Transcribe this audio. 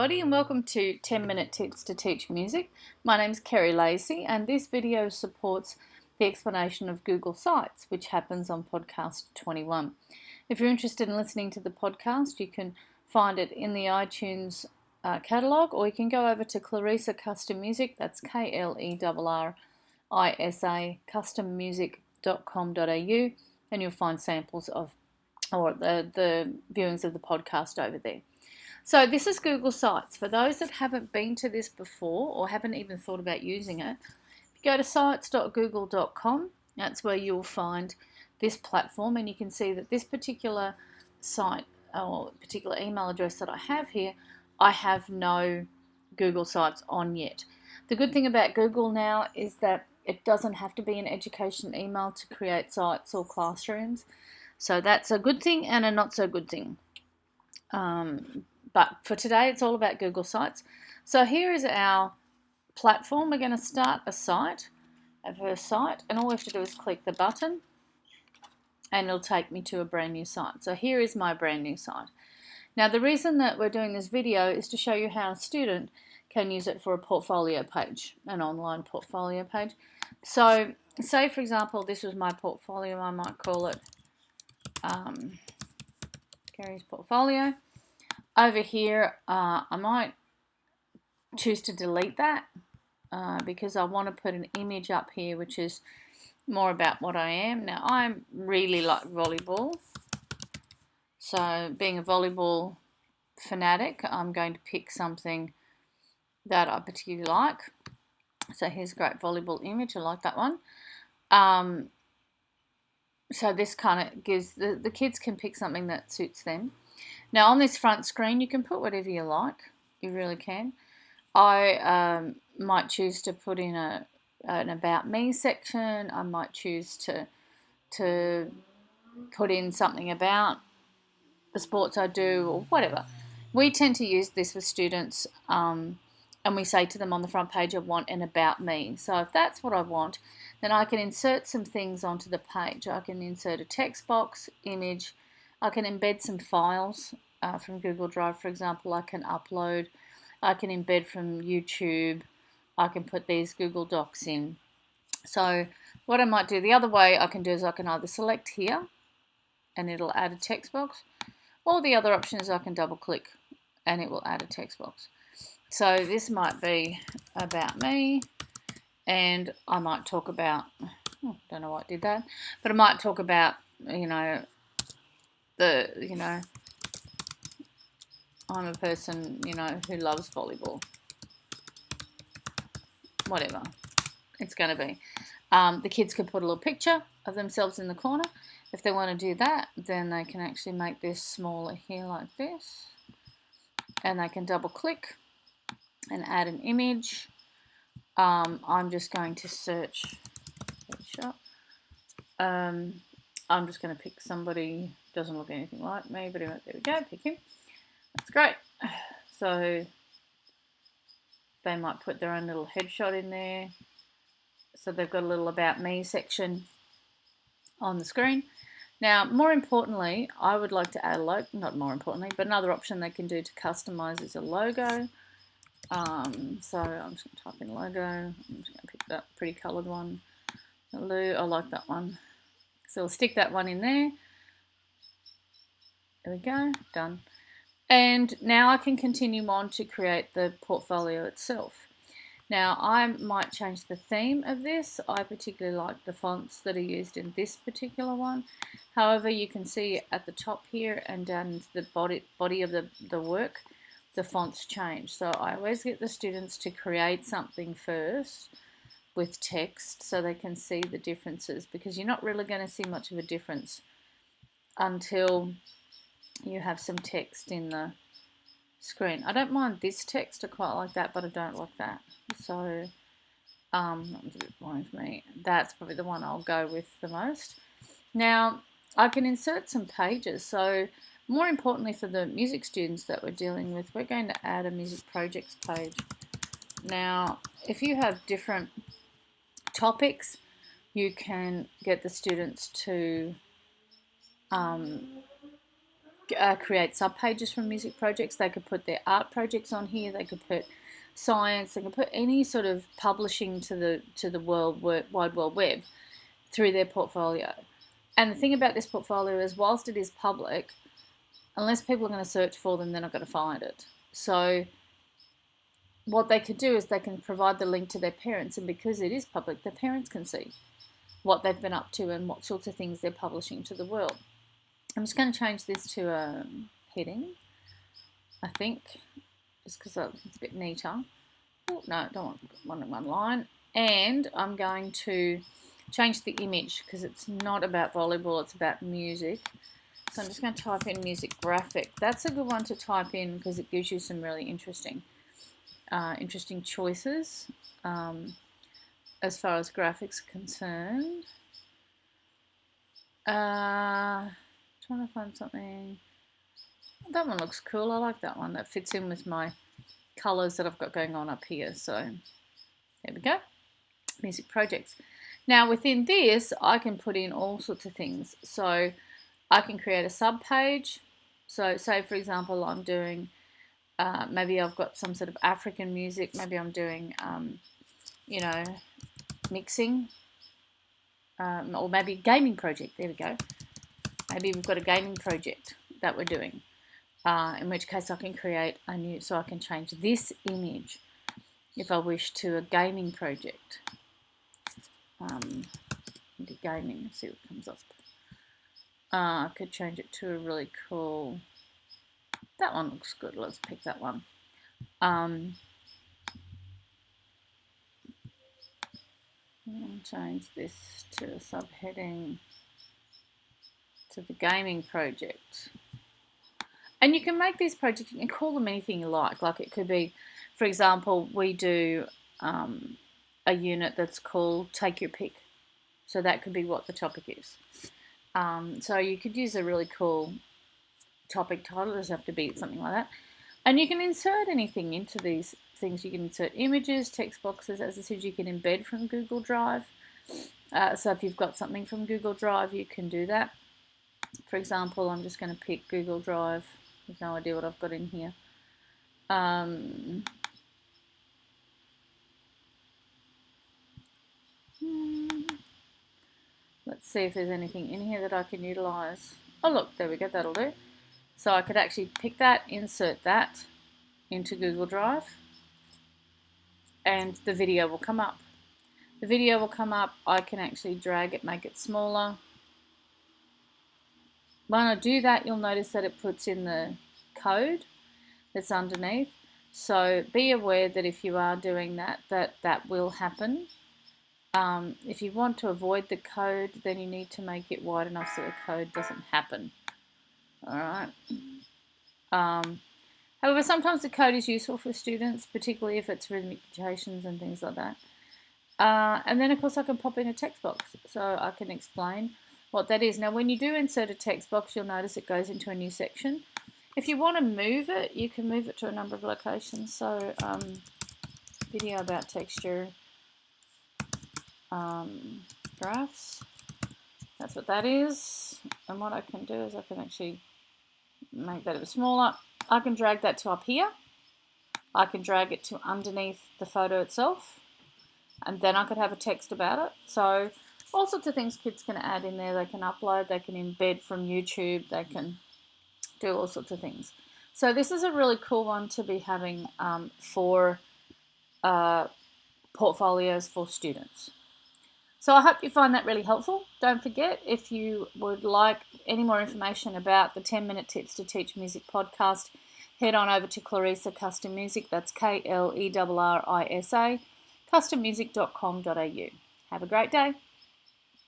And welcome to 10-Minute Tips to Teach Music. My name is Klerrisa and this video supports the explanation of Google Sites, which happens on podcast 21. If you're interested in listening to the podcast, you can find it in the iTunes catalogue, or you can go over to Klerrisa Custom Music, that's Klerrisa custommusic.com.au, and you'll find samples of the viewings of the podcast over there. So this is Google Sites. For those that haven't been to this before or haven't even thought about using it, if you go to sites.google.com, that's where you'll find this platform, and you can see that this particular site or particular email address that I have here, I have no Google Sites on yet. The good thing about Google now is that it doesn't have to be an education email to create sites or classrooms. So that's a good thing and a not so good thing. But for today, it's all about Google Sites. So here is our platform. We're going to start a site, a first site, and all we have to do is click the button, and it'll take me to a brand new site. So here is my brand new site. Now, the reason that we're doing this video is to show you how a student can use it for a portfolio page, an online portfolio page. So say, for example, this was my portfolio. I might call it Kerry's portfolio. Over here, I might choose to delete that because I want to put an image up here which is more about what I am. Now, I really like volleyball. So being a volleyball fanatic, I'm going to pick something that I particularly like. So here's a great volleyball image. I like that one. So this kind of gives, the kids can pick something that suits them. Now on this front screen, you can put whatever you like. You really can. I might choose to put in an About Me section. I might choose to put in something about the sports I do or whatever. We tend to use this with students and we say to them on the front page, I want an About Me. So if that's what I want, then I can insert some things onto the page. I can insert a text box, image. I can embed some files from Google Drive, for example. I can upload. I can embed from YouTube. I can put these Google Docs in. So what I might do the other way I can do is I can either select here and it'll add a text box, or the other option is I can double click and it will add a text box. So this might be About Me, and I might talk about, don't know why I did that, but I might talk about, I'm a person, who loves volleyball. Whatever it's going to be. The kids could put a little picture of themselves in the corner. If they want to do that, then they can actually make this smaller here like this. And they can double click and add an image. I'm just going to search headshot. I'm just going to pick somebody, doesn't look anything like me, but there we go, pick him. That's great. So they might put their own little headshot in there. So they've got a little About Me section on the screen. Now, more importantly, I would like to add a logo, not more importantly, but another option they can do to customize is a logo. So I'm just going to type in logo. I'm just going to pick that pretty colored one. Hello, I like that one. So we'll stick that one in there. There we go, done. And now I can continue on to create the portfolio itself. Now I might change the theme of this. I particularly like the fonts that are used in this particular one. However, you can see at the top here and down into the body of the work, the fonts change. So I always get the students to create something first with text so they can see the differences, because you're not really going to see much of a difference until you have some text in the screen. I don't mind this text, I quite like that, but I don't like that. So that was a bit boring for me. That's probably the one I'll go with the most. Now I can insert some pages. So more importantly for the music students that we're dealing with, we're going to add a music projects page. Now if you have different topics, you can get the students to create subpages from music projects. They could put their art projects on here. They could put science. They could put any sort of publishing to the wide world web through their portfolio. And the thing about this portfolio is, whilst it is public, unless people are going to search for them, they're not going to find it. So what they could do is they can provide the link to their parents, and because it is public, the parents can see what they've been up to and what sorts of things they're publishing to the world. I'm just going to change this to a heading, I think, just because it's a bit neater. Oh, no, I don't want one line. And I'm going to change the image because it's not about volleyball, it's about music. So I'm just going to type in music graphic. That's a good one to type in because it gives you some really interesting choices as far as graphics are concerned. Trying to find something. That one looks cool. I like that one. That fits in with my colours that I've got going on up here. So there we go. Music projects. Now within this, I can put in all sorts of things. So I can create a sub page. So say for example, I'm doing, maybe I've got some sort of African music. Maybe I'm doing, mixing. Or maybe gaming project. There we go. Maybe we've got a gaming project that we're doing. In which case I can create a new, so I can change this image if I wish to a gaming project. Into gaming, see what comes up. I could change it to a really cool, that one looks good, let's pick that one. I'll change this to a subheading to the gaming project. And you can make these projects, you can call them anything you like. Like it could be, for example, we do a unit that's called Take Your Pick. So that could be what the topic is. So you could use a really cool topic title, it doesn't have to be something like that. And you can insert anything into these things. You can insert images, text boxes, as I said, you can embed from Google Drive. So if you've got something from Google Drive, you can do that. For example, I'm just going to pick Google Drive. I've no idea what I've got in here. Let's see if there's anything in here that I can utilize. Oh look, there we go, that'll do. So I could actually pick that, insert that into Google Drive, and the video will come up. The video will come up, I can actually drag it, make it smaller. When I do that, you'll notice that it puts in the code that's underneath. So be aware that if you are doing that, that will happen. If you want to avoid the code, then you need to make it wide enough so the code doesn't happen. Alright. However, sometimes the code is useful for students, particularly if it's rhythmic notations and things like that. And then, of course, I can pop in a text box, so I can explain what that is. Now, when you do insert a text box, you'll notice it goes into a new section. If you want to move it, you can move it to a number of locations. So, video about texture, graphs, that's what that is. And what I can do is I can actually make that a bit smaller. I can drag that to up here. I can drag it to underneath the photo itself. And then I could have a text about it. So all sorts of things kids can add in there. They can upload, they can embed from YouTube, they can do all sorts of things. So this is a really cool one to be having for portfolios for students. So I hope you find that really helpful. Don't forget, if you would like any more information about the 10-minute tips to teach music podcast, head on over to Klerrisa Custom Music. That's Klerrisa, custommusic.com.au. Have a great day.